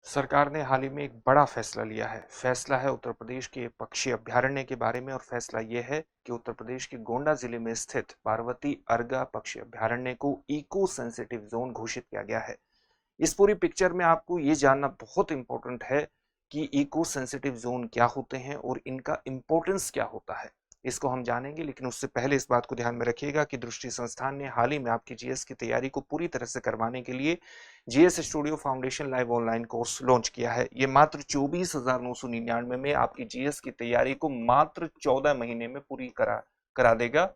सरकार ने हाल ही में एक बड़ा फैसला लिया है। फैसला है उत्तर प्रदेश के पक्षी अभयारण्य के बारे में और फैसला ये है कि उत्तर प्रदेश के गोंडा जिले में स्थित पार्वती अर्गा पक्षी अभयारण्य को इको सेंसिटिव जोन घोषित किया गया है। इस पूरी पिक्चर में आपको ये जानना बहुत इंपॉर्टेंट है कि इको सेंसिटिव जोन क्या होते हैं और इनका इंपॉर्टेंस क्या होता है। इसको हम जानेंगे, लेकिन उससे पहले इस बात को ध्यान में रखिएगा कि दृष्टि संस्थान ने हाल ही में आपकी जीएस की तैयारी को पूरी तरह से करवाने के लिए GS studio foundation live online course launch किया है। ये मात्र 24,999 में आपकी जीएस की तैयारी को मात्र 14 महीने में पूरी करा देगा।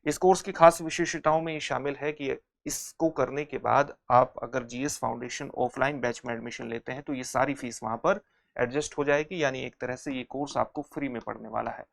इस कोर्स की खास विशेषताओं में ये शामिल है कि इसको करने के बाद आप अगर जीएस फाउंडेशन ऑफलाइन बैच में एडमिशन लेते हैं तो ये सारी फीस वहां पर एडजस्ट हो जाएगी, यानी एक तरह से ये कोर्स आपको फ्री में पढ़ने वाला है।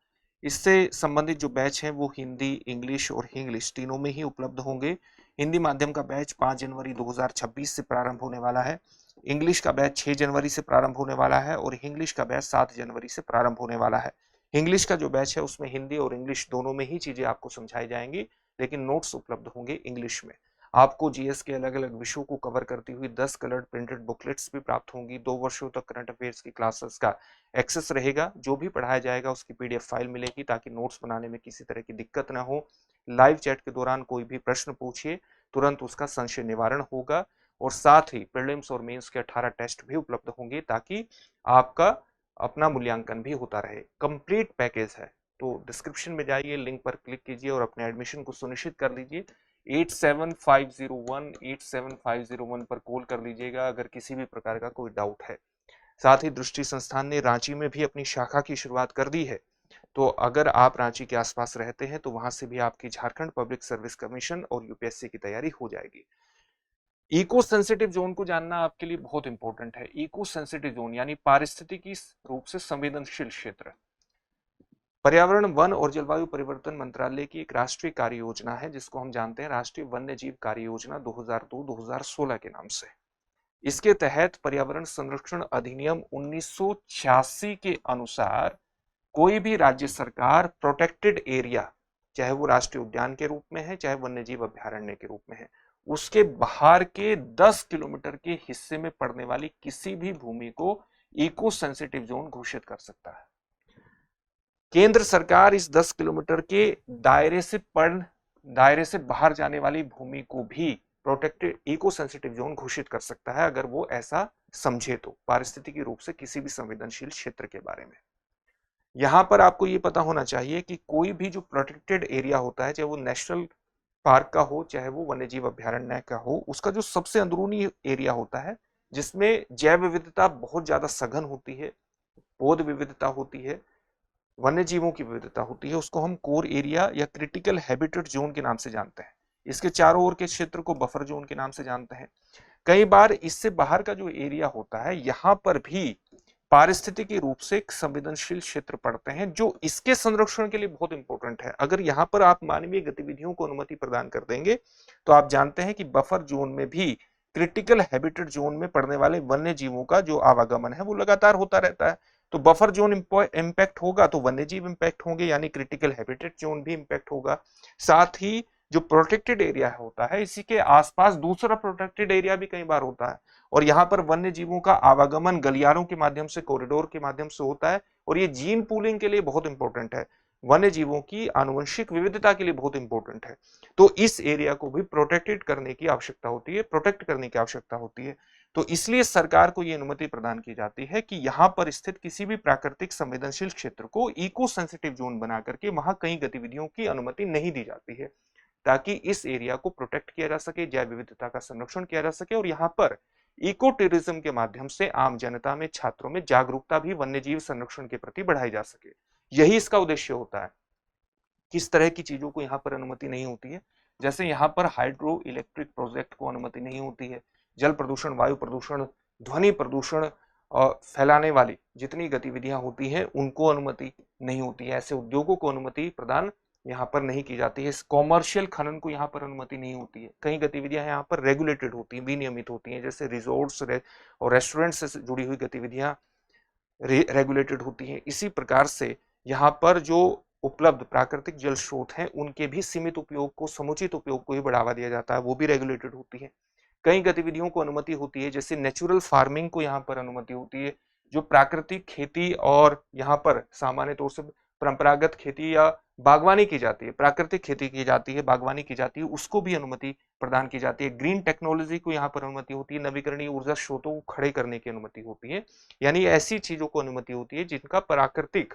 इससे संबंधित जो बैच हैं वो हिंदी, इंग्लिश और इंग्लिश तीनों में ही उपलब्ध होंगे। हिंदी माध्यम का बैच 5 जनवरी 2026 से प्रारंभ होने वाला है। इंग्लिश का बैच 6 जनवरी से प्रारंभ होने वाला है और इंग्लिश का बैच 7 जनवरी से प्रारंभ होने वाला है। इंग्लिश का जो बैच है उसमें हिंदी और इंग्लिश दोनों में ही चीजें आपको समझाई जाएंगी, लेकिन नोट्स उपलब्ध होंगे इंग्लिश में। आपको जीएस के अलग अलग विषयों को कवर करती हुई 10 कलर्ड प्रिंटेड बुकलेट्स भी प्राप्त होंगी। 2 वर्षों तक करंट अफेयर्स की क्लासेस का एक्सेस रहेगा। जो भी पढ़ाया जाएगा उसकी पीडीएफ फाइल मिलेगी ताकि नोट्स बनाने में किसी तरह की दिक्कत ना हो। लाइव चैट के दौरान कोई भी प्रश्न पूछिए, तुरंत उसका संशय निवारण होगा। और साथ ही प्रीलिम्स और मेंस के 18 टेस्ट भी उपलब्ध होंगे ताकि आपका अपना मूल्यांकन भी होता रहे। कंप्लीट पैकेज है, तो डिस्क्रिप्शन में जाइए, लिंक पर क्लिक कीजिए और अपने एडमिशन को सुनिश्चित कर लीजिए। 8750187501 पर कॉल कर लीजिएगा अगर किसी भी प्रकार का कोई डाउट है। साथ ही दृष्टि संस्थान ने रांची में भी अपनी शाखा की शुरुआत कर दी है, तो अगर आप रांची के आसपास रहते हैं तो वहां से भी आपकी झारखंड पब्लिक सर्विस कमीशन और यूपीएससी की तैयारी हो जाएगी। इको सेंसिटिव जोन को जानना आपके लिए बहुत इंपॉर्टेंट है। इको सेंसिटिव जोन यानी पारिस्थितिकी रूप से संवेदनशील क्षेत्र। पर्यावरण, वन और जलवायु परिवर्तन मंत्रालय की एक राष्ट्रीय कार्य योजना है जिसको हम जानते हैं राष्ट्रीय वन्य जीव कार्य योजना 2002-2016 के नाम से। इसके तहत पर्यावरण संरक्षण अधिनियम 1986 के अनुसार कोई भी राज्य सरकार प्रोटेक्टेड एरिया, चाहे वो राष्ट्रीय उद्यान के रूप में है चाहे वन्य जीव अभ्यारण्य के रूप में है, उसके बाहर के 10 किलोमीटर के हिस्से में पड़ने वाली किसी भी भूमि को इको सेंसिटिव जोन घोषित कर सकता है। केंद्र सरकार इस 10 किलोमीटर के दायरे से बाहर जाने वाली भूमि को भी प्रोटेक्टेड इको सेंसिटिव जोन घोषित कर सकता है अगर वो ऐसा समझे तो, पारिस्थितिकी रूप से किसी भी संवेदनशील क्षेत्र के बारे में। यहां पर आपको ये पता होना चाहिए कि कोई भी जो प्रोटेक्टेड एरिया होता है, चाहे वो नेशनल पार्क का हो चाहे वो वन्यजीव अभ्यारण्य का हो, उसका जो सबसे अंदरूनी एरिया होता है जिसमें जैव विविधता बहुत ज्यादा सघन होती है, पौध विविधता होती है, वन्य जीवों की विविधता होती है, उसको हम कोर एरिया या क्रिटिकल हैबिटेट जोन के नाम से जानते हैं। इसके चारों ओर के क्षेत्र को बफर जोन के नाम से जानते हैं। कई बार इससे बाहर का जो एरिया होता है यहां पर भी पारिस्थितिकी रूप से एक संवेदनशील क्षेत्र पड़ते हैं जो इसके संरक्षण के लिए बहुत इंपॉर्टेंट है। अगर यहां पर आप मानवीय गतिविधियों को अनुमति प्रदान कर देंगे तो आप जानते हैं कि बफर जोन में भी क्रिटिकल हैबिटेट जोन में पड़ने वाले वन्य जीवों का जो आवागमन है वो लगातार होता रहता है। तो बफर जोन इंपैक्ट होगा तो वन्य जीव इंपैक्ट होंगे, यानी क्रिटिकल हैबिटेट जोन भी इंपैक्ट होगा। साथ ही जो प्रोटेक्टेड एरिया होता है इसी के आसपास दूसरा प्रोटेक्टेड एरिया भी कई बार होता है और यहाँ पर वन्य जीवों का आवागमन गलियारों के माध्यम से, कॉरिडोर के माध्यम से होता है और ये जीन पूलिंग के लिए बहुत इंपॉर्टेंट है, वन्य जीवों की आनुवंशिक विविधता के लिए बहुत इंपॉर्टेंट है। तो इस एरिया को भी प्रोटेक्टेड करने की आवश्यकता होती है, प्रोटेक्ट करने की आवश्यकता होती है। तो इसलिए सरकार को यह अनुमति प्रदान की जाती है कि यहां पर स्थित किसी भी प्राकृतिक संवेदनशील क्षेत्र को इको सेंसिटिव जोन बना करके वहां कई गतिविधियों की अनुमति नहीं दी जाती है ताकि इस एरिया को प्रोटेक्ट किया जा सके, जैव विविधता का संरक्षण किया जा सके और यहाँ पर इको टूरिज्म के माध्यम से आम जनता में, छात्रों में जागरूकता भी वन्यजीव संरक्षण के प्रति बढ़ाई जा सके। यही इसका उद्देश्य होता है। किस तरह की चीजों को यहाँ पर अनुमति नहीं होती है, जैसे यहाँ पर हाइड्रो इलेक्ट्रिक प्रोजेक्ट को अनुमति नहीं होती है, जल प्रदूषण, वायु प्रदूषण, ध्वनि प्रदूषण और फैलाने वाली जितनी गतिविधियां होती हैं उनको अनुमति नहीं होती है। ऐसे उद्योगों को अनुमति प्रदान यहाँ पर नहीं की जाती है। कॉमर्शियल खनन को यहाँ पर अनुमति नहीं होती है। कई गतिविधियां यहाँ पर रेगुलेटेड होती हैं, विनियमित होती हैं, जैसे रिजोर्ट्स और रेस्टोरेंट से जुड़ी हुई गतिविधियां रेगुलेटेड होती हैं। इसी प्रकार से यहाँ पर जो उपलब्ध प्राकृतिक जल स्रोत हैं उनके भी सीमित उपयोग को, समुचित उपयोग को ही बढ़ावा दिया जाता है, वो भी रेगुलेटेड होती है। कई गतिविधियों को अनुमति होती है, जैसे नेचुरल फार्मिंग को यहाँ पर अनुमति होती है, जो प्राकृतिक खेती और यहाँ पर सामान्य तौर से परंपरागत खेती या बागवानी की जाती है, प्राकृतिक खेती की जाती है, बागवानी की जाती है, उसको भी अनुमति प्रदान की जाती है। ग्रीन टेक्नोलॉजी को यहाँ पर अनुमति होती है, नवीकरणीय ऊर्जा स्रोतों को खड़े करने की अनुमति होती है, यानी ऐसी चीजों को अनुमति होती है जिनका प्राकृतिक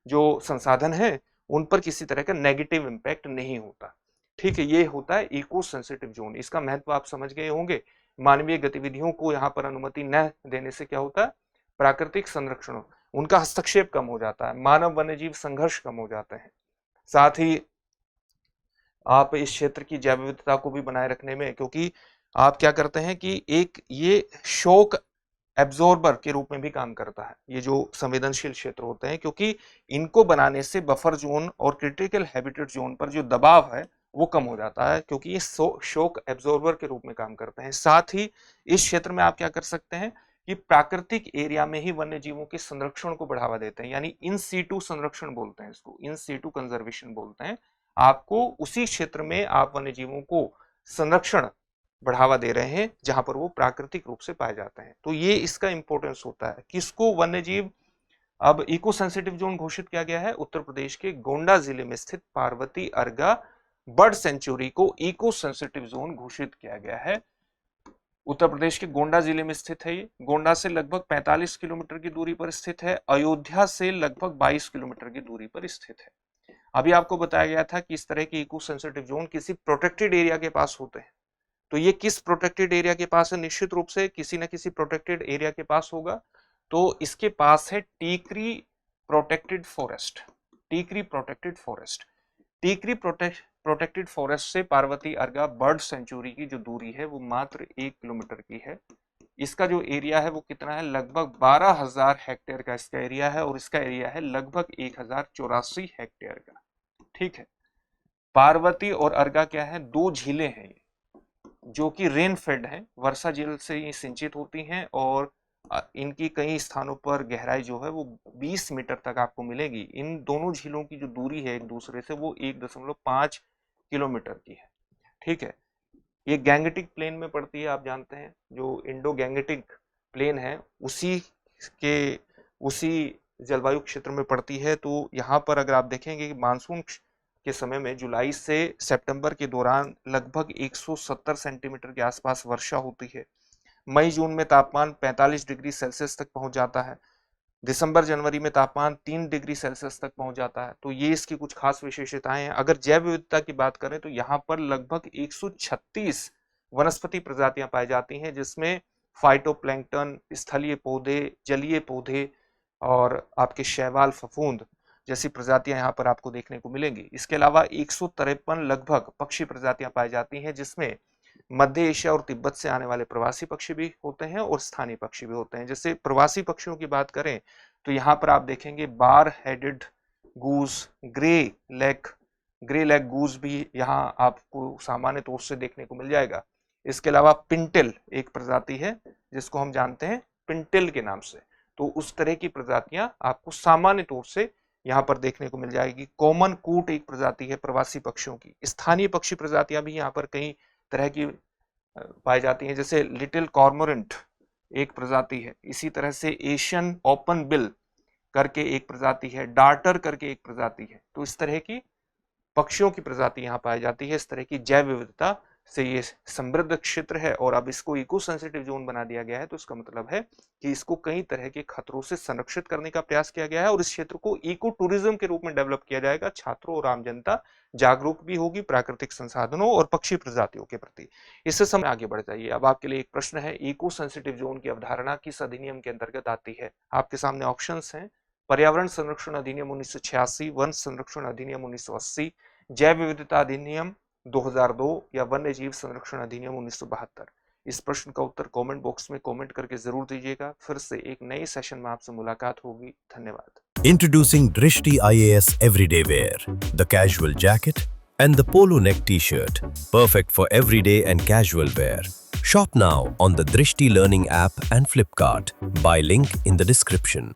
जो संसाधन है उन पर किसी तरह का नेगेटिव इम्पैक्ट नहीं होता। ठीक है, ये होता है इको सेंसिटिव जोन। इसका महत्व आप समझ गए होंगे। मानवीय गतिविधियों को यहाँ पर अनुमति न देने से क्या होता है, प्राकृतिक संरक्षण, उनका हस्तक्षेप कम हो जाता है, मानव वन्यजीव संघर्ष कम हो जाते हैं। साथ ही आप इस क्षेत्र की जैव विविधता को भी बनाए रखने में, क्योंकि आप क्या करते हैं कि एक ये शॉक एब्जॉर्बर के रूप में भी काम करता है, ये जो संवेदनशील क्षेत्र होते हैं, क्योंकि इनको बनाने से बफर जोन और क्रिटिकल हैबिटेट जोन पर जो दबाव है वो कम हो जाता है, क्योंकि ये शॉक एब्जॉर्बर के रूप में काम करते हैं। साथ ही इस क्षेत्र में आप क्या कर सकते हैं कि प्राकृतिक एरिया में ही वन्य जीवों के संरक्षण को बढ़ावा देते हैं, यानी इन सीटू संरक्षण बोलते हैं इसको, इन सीटू कंजर्वेशन बोलते हैं। आपको उसी क्षेत्र में आप वन्य जीवों को संरक्षण बढ़ावा दे रहे हैं जहां पर वो प्राकृतिक रूप से पाए जाते हैं। तो ये इसका इंपॉर्टेंस होता है। किसको वन्य जीव अब इको सेंसिटिव जोन घोषित किया गया है? उत्तर प्रदेश के गोंडा जिले में स्थित पार्वती अर्गा बर्ड सेंचुरी को इको सेंसिटिव जोन घोषित किया गया है। उत्तर प्रदेश के गोंडा जिले में स्थित है। ये गोंडा से लगभग 45 किलोमीटर की दूरी पर स्थित है, अयोध्या से लगभग 22 किलोमीटर की दूरी पर स्थित है। अभी आपको बताया गया था कि इस तरह के इको सेंसिटिव जोन किसी प्रोटेक्टेड एरिया के पास होते हैं। तो ये किस प्रोटेक्टेड एरिया के पास है? निश्चित रूप से किसी न किसी प्रोटेक्टेड एरिया के पास होगा। तो इसके पास है Tikri protected forest. Tikri protected forest, Tikri protected forest से पार्वती अर्गा बर्ड सेंचुरी की जो दूरी है वो मात्र 1 किलोमीटर की है। इसका जो एरिया है वो कितना है? लगभग 12,000 हेक्टेयर का इसका एरिया है, और इसका एरिया है लगभग 1084 हेक्टेयर का। ठीक है, पार्वती और अर्गा क्या है? दो झीलें हैं जो कि रेन फेड हैं, वर्षा जल से ये सिंचित होती हैं, और इनकी कई स्थानों पर गहराई जो है वो 20 मीटर तक आपको मिलेगी। इन दोनों झीलों की जो दूरी है एक दूसरे से वो 1.5 किलोमीटर की है। ठीक है, ये गैंगेटिक प्लेन में पड़ती है। आप जानते हैं जो इंडो गैंगेटिक प्लेन है उसी जलवायु क्षेत्र में पड़ती है। तो यहाँ पर अगर आप देखेंगे कि मानसून के समय में जुलाई से सितंबर के दौरान लगभग 170 सेंटीमीटर के आसपास वर्षा होती है। मई जून में तापमान 45 डिग्री सेल्सियस तक पहुंच जाता है। दिसंबर जनवरी में तापमान 3 डिग्री सेल्सियस तक पहुंच जाता है। तो ये इसकी कुछ खास विशेषताएं हैं। अगर जैव विविधता की बात करें तो यहाँ पर लगभग 136 वनस्पति प्रजातियां पाई जाती हैं, जिसमें फाइटोप्लैंक्टन, स्थलीय पौधे, जलीय पौधे और आपके शैवाल, फफूंद जैसी प्रजातियां यहाँ पर आपको देखने को मिलेंगी। इसके अलावा 153 लगभग पक्षी प्रजातियां पाई जाती हैं, जिसमें मध्य एशिया और तिब्बत से आने वाले प्रवासी पक्षी भी होते हैं और स्थानीय पक्षी भी होते हैं। जैसे प्रवासी पक्षियों की बात करें तो यहाँ पर आप देखेंगे bar headed goose, grey leg goose भी यहाँ आपको सामान्य तौर से देखने को मिल जाएगा। इसके अलावा पिंटेल एक प्रजाति है जिसको हम जानते हैं पिंटेल के नाम से। तो उस तरह की प्रजातियां आपको सामान्य तौर से यहाँ पर देखने को मिल जाएगी। कॉमन कूट एक प्रजाति है प्रवासी पक्षियों की। स्थानीय पक्षी प्रजातियां भी यहाँ पर कई तरह की पाई जाती हैं, जैसे लिटिल कॉर्मोरेंट एक प्रजाति है, इसी तरह से एशियन ओपन बिल करके एक प्रजाति है, डार्टर करके एक प्रजाति है। तो इस तरह की पक्षियों की प्रजाति यहाँ पाई जाती है। इस तरह की जैव विविधता से ये समृद्ध क्षेत्र है, और अब इसको इको सेंसिटिव जोन बना दिया गया है। तो इसका मतलब है कि इसको कई तरह के खतरों से संरक्षित करने का प्रयास किया गया है, और इस क्षेत्र को इको टूरिज्म के रूप में डेवलप किया जाएगा। छात्रों और आम जनता जागरूक भी होगी प्राकृतिक संसाधनों और पक्षी प्रजातियों के प्रति। इससे समय आगे बढ़ जाइए। अब आपके लिए एक प्रश्न है, इको सेंसिटिव जोन की अवधारणा किस अधिनियम के अंतर्गत आती है? आपके सामने ऑप्शंस हैं, पर्यावरण संरक्षण अधिनियम 1986, वन संरक्षण अधिनियम 1980, जैव विविधता अधिनियम 2002 या वन्य जीव संरक्षण अधिनियम 1972। इस प्रश्न का उत्तर कमेंट बॉक्स में कमेंट करके जरूर दीजिएगा। फिर से एक नए सेशन में आपसे मुलाकात होगी। धन्यवाद। Introducing Drishti IAS Everyday Wear, the casual jacket and the polo neck t-shirt, perfect for everyday and casual wear. Shop now on the Drishti Learning app and Flipkart. Buy link in the description.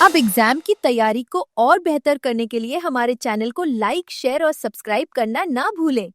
अब exam की तैयारी को और बेहतर करने के लिए हमारे चैनल को लाइक, शेयर और सब्सक्राइब करना ना भूलें।